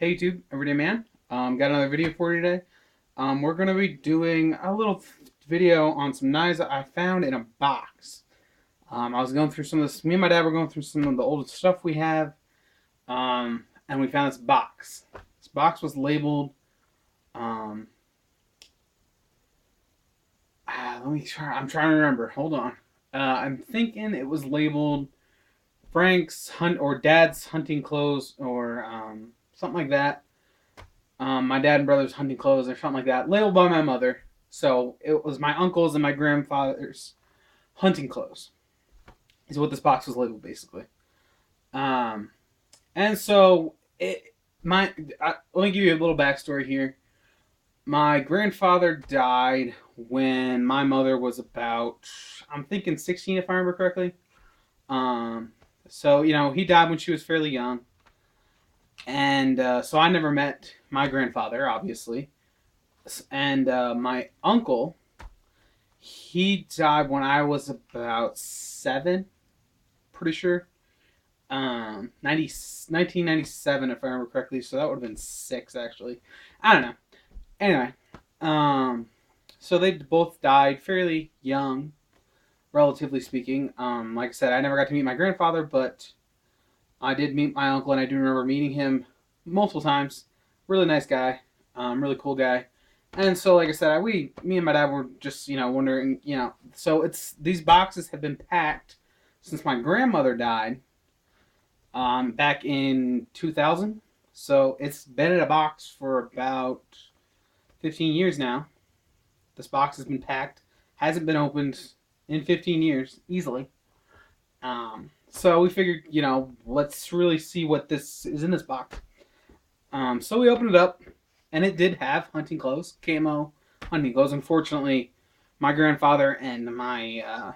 Hey YouTube, Everyday Man. Got another video for you today. We're going to be doing a little video on some knives that I found in a box. I was going through some of this, me and my dad were going through some of the old stuff we have, and we found this box. This box was labeled, um, let me try, I'm trying to remember, hold on. I'm thinking it was labeled Frank's Hunt or Dad's Hunting Clothes or something like that. My dad and brother's hunting clothes or something like that, labeled by my mother. So it was my uncle's and my grandfather's hunting clothes. Is what this box was labeled basically. Um, and so let me give you a little backstory here. My grandfather died when my mother was about, I'm thinking 16 if I remember correctly. Um, so he died when she was fairly young, and so I never met my grandfather, obviously. And my uncle, he died when I was about 7, pretty sure. 1997, if I remember correctly. So that would have been 6, actually. I don't know. Anyway, so they both died fairly young, relatively speaking. Like I said, I never got to meet my grandfather, but I did meet my uncle, and I do remember meeting him multiple times. Really nice guy, really cool guy. And so, like I said, me and my dad were just, wondering, so these boxes have been packed since my grandmother died, back in 2000. So it's been in a box for about 15 years now. This box has been packed, hasn't been opened in 15 years, easily. So we figured, let's really see what this is in this box. So we opened it up, and it did have hunting clothes, camo hunting clothes. Unfortunately, my grandfather and my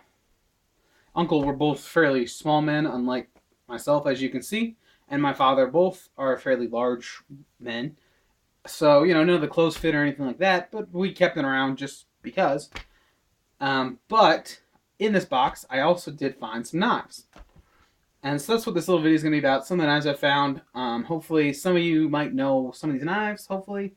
uncle were both fairly small men, unlike myself, as you can see, and my father both are fairly large men. So, none of the clothes fit or anything like that, but we kept them around just because. But in this box, I also did find some knives. And so that's what this little video is going to be about. Some of the knives I found. Hopefully, some of you might know some of these knives, hopefully,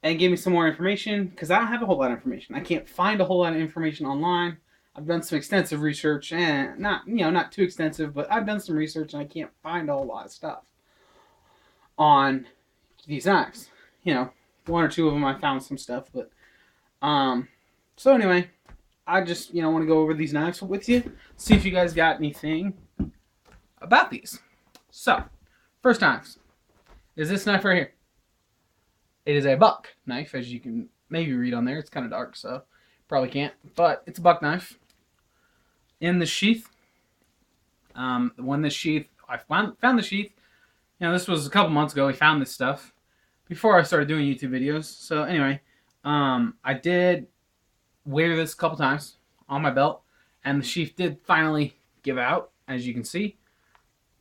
and give me some more information, because I don't have a whole lot of information. I can't find a whole lot of information online. I've done some extensive research, and not too extensive, but I've done some research, and I can't find a whole lot of stuff on these knives. One or two of them I found some stuff, but so anyway, I just want to go over these knives with you, see if you guys got anything about these. So, first knives is this knife right here. It is a buck knife, as you can maybe read on there. It's kind of dark, so probably can't, but it's a buck knife. In the sheath, when the sheath, I found the sheath. This was a couple months ago. We found this stuff before I started doing YouTube videos. So anyway, I did wear this a couple times on my belt, and the sheath did finally give out, as you can see.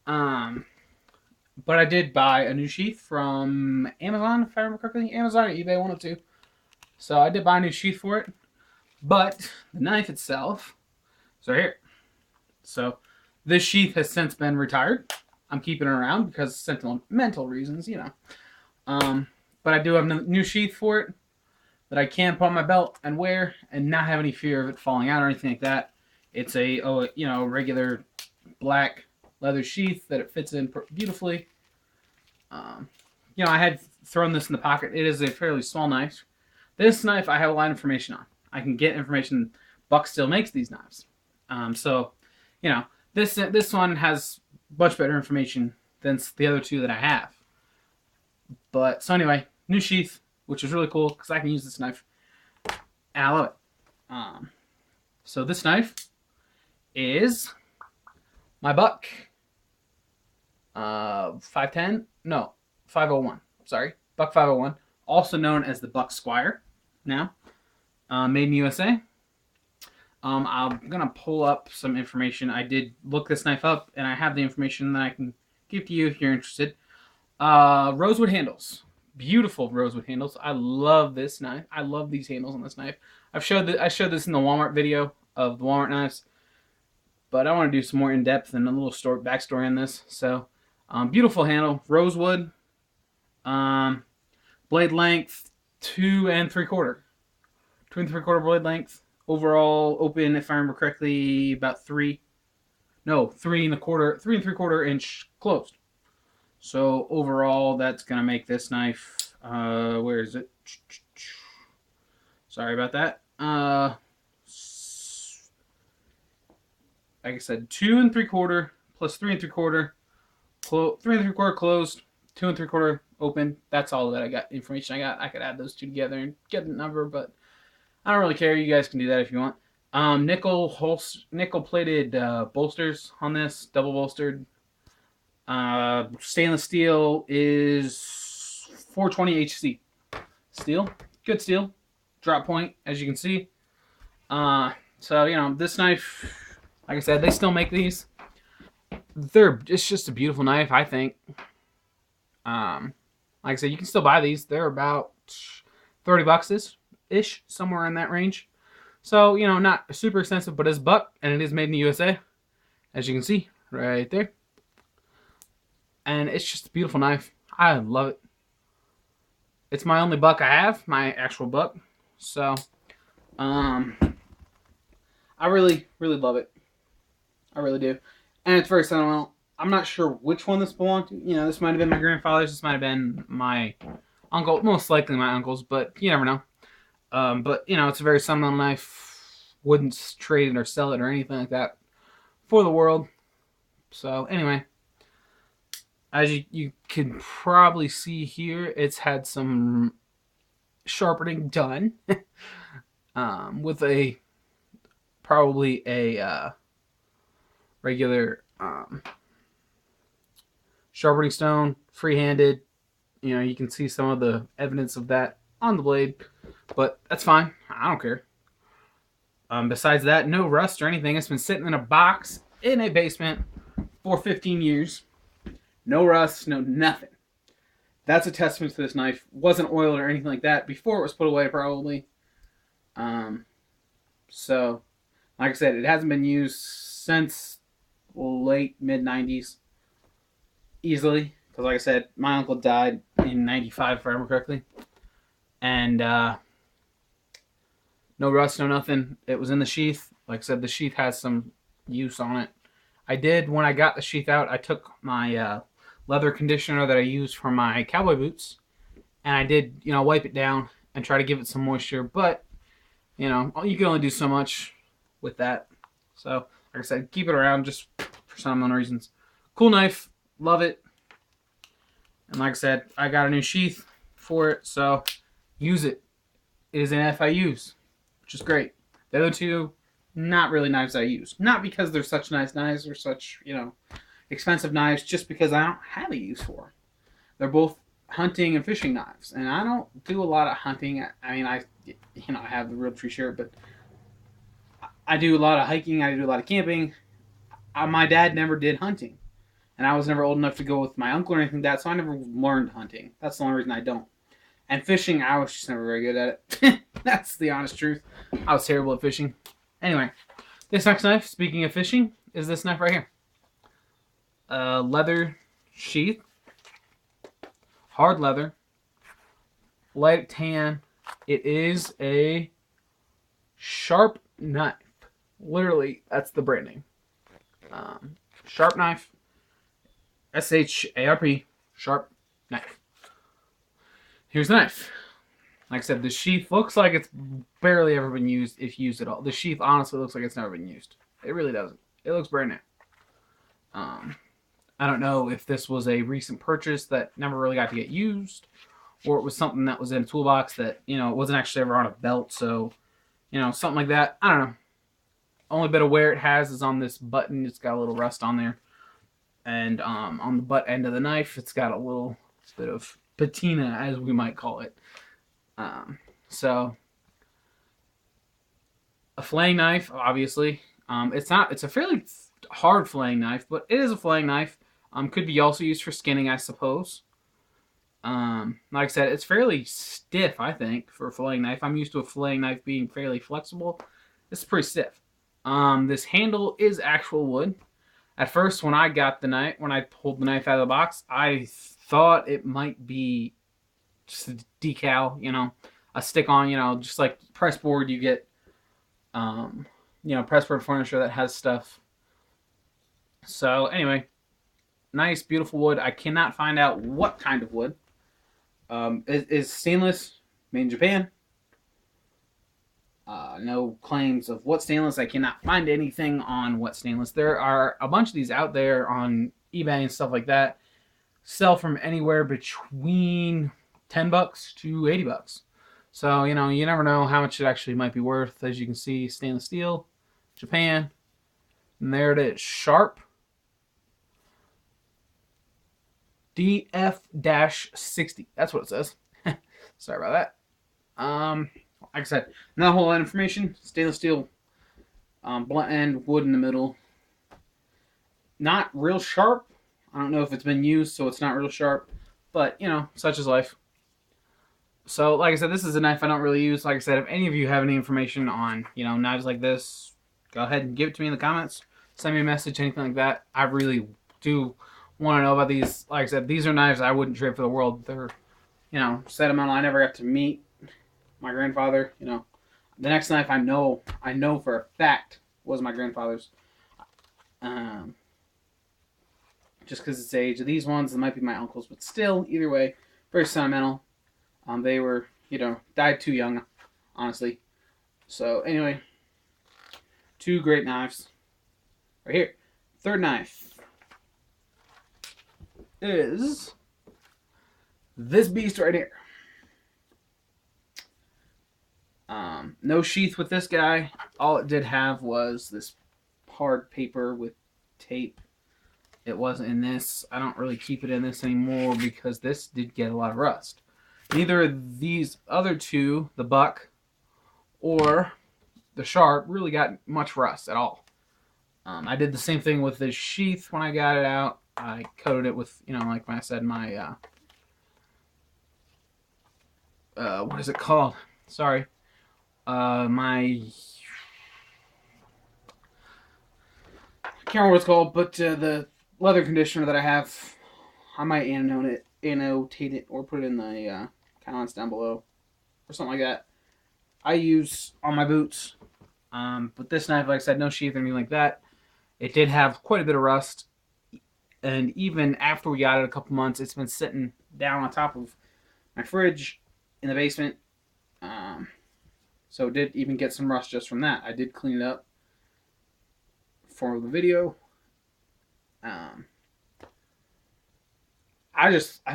But I did buy a new sheath from Amazon, if I remember correctly. Amazon or eBay, one of two. So I did buy a new sheath for it. But the knife itself is right here. So this sheath has since been retired. I'm keeping it around because of sentimental reasons, But I do have a new sheath for it that I can put on my belt and wear and not have any fear of it falling out or anything like that. It's a regular black leather sheath that it fits in beautifully. I had thrown this in the pocket. It is a fairly small knife. This knife I have a lot of information on. I can get information. Buck still makes these knives. This one has much better information than the other two that I have. But so anyway, new sheath, which is really cool because I can use this knife, and I love it. So this knife is my buck 510, no, 501. Sorry, buck 501, also known as the Buck Squire. Now, made in USA. I'm gonna pull up some information. I did look this knife up, and I have the information that I can give to you if you're interested. Rosewood handles, beautiful rosewood handles. I love this knife. I love these handles on this knife. I showed this in the Walmart video of the Walmart knives, but I want to do some more in depth and a little backstory on this. So, beautiful handle, rosewood. Blade length 2 3/4. 2 3/4 blade length. Overall open, if I remember correctly, about 3. No, 3 1/4, 3 3/4 inch closed. So overall, that's gonna make this knife. Where is it? Sorry about that. Like I said, 2 3/4 plus 3 3/4, 3 3/4 closed, 2 3/4 open. That's all that I got. Information I got. I could add those two together and get the number, but I don't really care. You guys can do that if you want. Nickel plated bolsters on this, double bolstered. Stainless steel is 420 HC. Steel, good steel. Drop point, as you can see. So this knife, like I said, they still make these. It's just a beautiful knife, I think. Like I said, you can still buy these. They're about $30 ish, somewhere in that range. So not super expensive, but it's buck, and it is made in the USA, as you can see right there. And it's just a beautiful knife. I love it. It's my only buck I have, my actual buck. So, I really, really love it. I really do. And it's very sentimental. I'm not sure which one this belonged to. This might have been my grandfather's. This might have been my uncle. Most likely my uncle's, but you never know. But, it's a very sentimental knife. Wouldn't trade it or sell it or anything like that for the world. So, anyway. As you can probably see here, it's had some sharpening done with probably a regular sharpening stone, free-handed. You can see some of the evidence of that on the blade, but that's fine. I don't care. Besides that, no rust or anything. It's been sitting in a box in a basement for 15 years. No rust, no nothing. That's a testament to this knife. Wasn't oiled or anything like that before it was put away, probably. So, like I said, it hasn't been used since late mid-90s. Easily. Because, like I said, my uncle died in 95, if I remember correctly. And, no rust, no nothing. It was in the sheath. Like I said, the sheath has some use on it. When I got the sheath out, I took my leather conditioner that I use for my cowboy boots, and I did, wipe it down and try to give it some moisture, but, you can only do so much with that. So, like I said, keep it around just for some unknown reasons. Cool knife. Love it. And like I said, I got a new sheath for it, so use it. It is an knife I use, which is great. The other two, not really knives I use. Not because they're such nice knives or such, expensive knives, just because I don't have a use for. They're both hunting and fishing knives, and I don't do a lot of hunting. I mean, I have the Realtree shirt, but I do a lot of hiking. I do a lot of camping. My dad never did hunting, and I was never old enough to go with my uncle or anything like that, so I never learned hunting. That's the only reason I don't. And fishing, I was just never very good at it. That's the honest truth. I was terrible at fishing. Anyway, this next knife, speaking of fishing, is this knife right here. Leather sheath, hard leather, light tan. It is a Sharp knife. Literally, that's the brand name. Sharp knife. SHARP. Sharp knife. Here's the knife. Like I said, the sheath looks like it's barely ever been used, if used at all. The sheath honestly looks like it's never been used. It really doesn't. It looks brand new. I don't know if this was a recent purchase that never really got to get used, or it was something that was in a toolbox that, it wasn't actually ever on a belt, so, something like that. I don't know. Only bit of wear it has is on this button. It's got a little rust on there. And on the butt end of the knife, it's got a little bit of patina, as we might call it. So, a filleting knife, obviously. It's a fairly hard filleting knife, but it is a filleting knife. Could be also used for skinning, I suppose. Like I said, it's fairly stiff, I think, for a filleting knife. I'm used to a filleting knife being fairly flexible. This is pretty stiff. This handle is actual wood. At first, when I got the knife, when I pulled the knife out of the box, I thought it might be just a decal, a stick on, just like press board you get, um, press board furniture that has stuff. So anyway, nice, beautiful wood. I cannot find out what kind of wood. Is stainless, made in Japan. No claims of what stainless. I cannot find anything on what stainless. There are a bunch of these out there on eBay and stuff like that. Sell from anywhere between $10 to $80. So, you never know how much it actually might be worth. As you can see, stainless steel, Japan. And there it is. Sharp DF-60. That's what it says. Sorry about that. Like I said, not a whole lot of information. Stainless steel, blunt end, wood in the middle. Not real sharp. I don't know if it's been used, so it's not real sharp. But, such is life. So, like I said, this is a knife I don't really use. Like I said, if any of you have any information on, knives like this, go ahead and give it to me in the comments. Send me a message, anything like that. I really do want to know about these. Like I said, these are knives I wouldn't trade for the world. They're, sentimental. I never got to meet my grandfather. The next knife I know for a fact was my grandfather's. Just because it's the age of these ones, it might be my uncle's, but still, either way, very sentimental. They were, died too young, honestly. So, anyway, two great knives. Right here. Third knife is this beast right here. No sheath with this guy. All it did have was this hard paper with tape. It wasn't in this. I don't really keep it in this anymore because this did get a lot of rust. Neither of these other two, the Buck or the Sharp, really got much rust at all. I did the same thing with the sheath when I got it out. I coated it with, like I said, my, what is it called? Sorry. My, I can't remember what it's called, but the leather conditioner that I have, I might annotate it or put it in the comments down below or something like that. I use on my boots. But this knife, like I said, no sheath or anything like that. It did have quite a bit of rust. And even after we got it a couple months, it's been sitting down on top of my fridge in the basement. So it did even get some rust just from that. I did clean it up for the video. I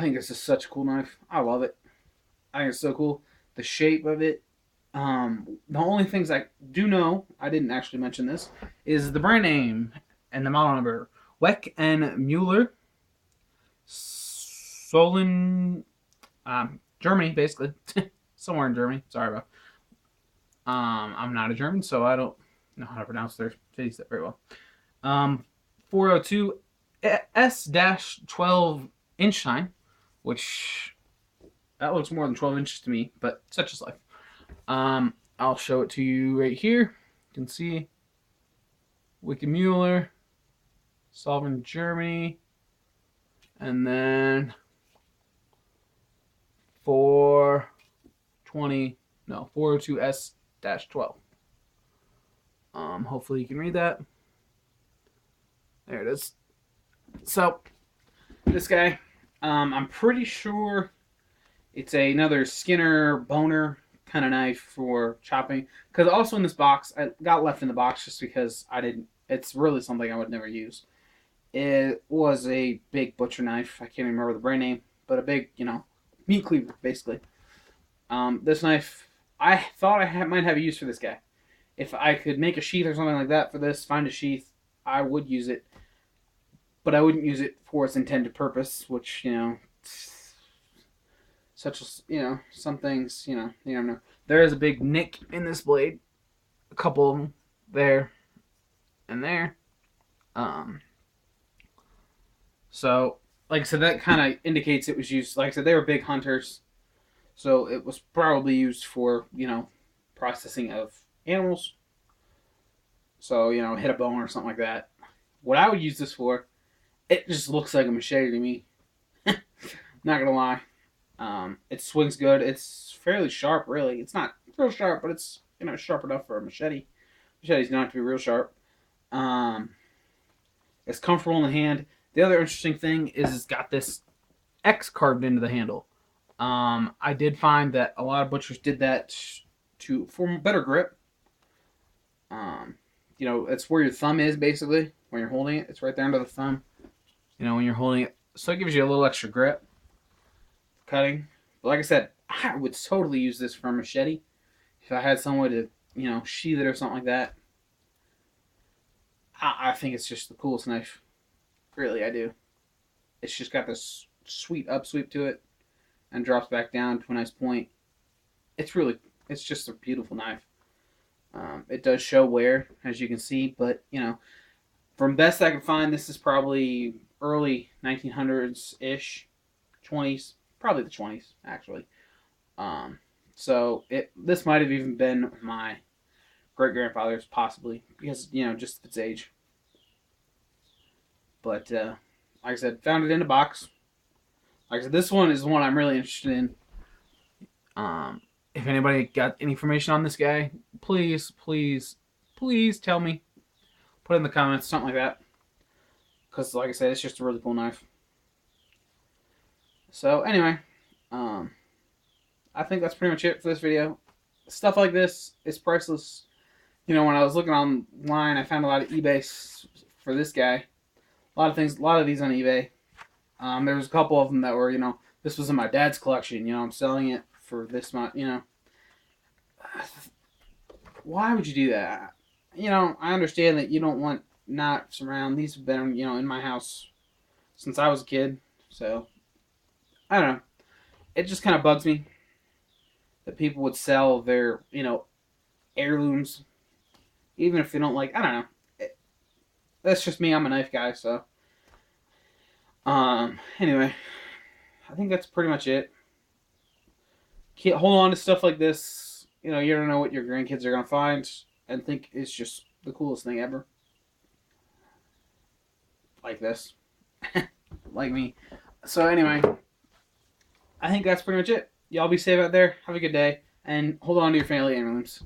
think this is such a cool knife. I love it. I think it's so cool. The shape of it. The only things I do know, I didn't actually mention this, is the brand name and the model number. Weck and Mueller. Solon, Germany, basically. Somewhere in Germany. Sorry about. I'm not a German, so I don't know how to pronounce their cities that very well. 402 S-12 inch sign, which that looks more than 12 inches to me, but such is life. I'll show it to you right here. You can see Weck and Mueller, Solvin, Germany, and then 402 S-12. Hopefully you can read that. There it is. So, this guy, I'm pretty sure it's another Skinner boner kind of knife for chopping. Because also in this box, I got left in the box just because it's really something I would never use. It was a big butcher knife. I can't even remember the brand name, but a big, meat cleaver, basically. This knife, I thought I might have a use for this guy. If I could make a sheath or something like that for this, find a sheath, I would use it. But I wouldn't use it for its intended purpose, which, such as, some things, you never know. There is a big nick in this blade. A couple of them there and there. So, like I said, that kind of indicates it was used. Like I said, they were big hunters. So it was probably used for, processing of animals. So, hit a bone or something like that. what I would use this for, it just looks like a machete to me. Not gonna lie. It swings good. It's fairly sharp, really. It's not real sharp, but it's sharp enough for a machete. Machetes don't have to be real sharp. Um, it's comfortable in the hand. The other interesting thing is it's got this X carved into the handle. I did find that a lot of butchers did that to for better grip. Um, it's where your thumb is basically when you're holding it. It's right there under the thumb. When you're holding it, so it gives you a little extra grip cutting. But like I said, I would totally use this for a machete if I had some way to sheath it or something like that. I think it's just the coolest knife. Really, I do. It's just got this sweet upsweep to it and drops back down to a nice point. It's just a beautiful knife. It does show wear, as you can see, but from best I can find, this is probably early 1900s ish, 20s, probably the 20s actually. So this might have even been my great grandfather's, possibly, because just its age. But like I said, found it in a box. Like I said, this one is the one I'm really interested in. If anybody got any information on this guy, please, please, please tell me. Put it in the comments, something like that. Because, like I said, it's just a really cool knife. So, anyway, I think that's pretty much it for this video. Stuff like this is priceless. When I was looking online, I found a lot of eBay for this guy. A lot of these on eBay. There was a couple of them that were, this was in my dad's collection. I'm selling it for this much. Why would you do that? I understand that you don't want knots around. These have been, in my house since I was a kid. So, I don't know. It just kind of bugs me that people would sell their, heirlooms, even if they don't like. I don't know. That's just me. I'm a knife guy, so. Anyway, I think that's pretty much it. Hold on to stuff like this. You don't know what your grandkids are gonna find and think it's just the coolest thing ever. Like this, like me. So anyway, I think that's pretty much it. Y'all be safe out there. Have a good day, and hold on to your family heirlooms.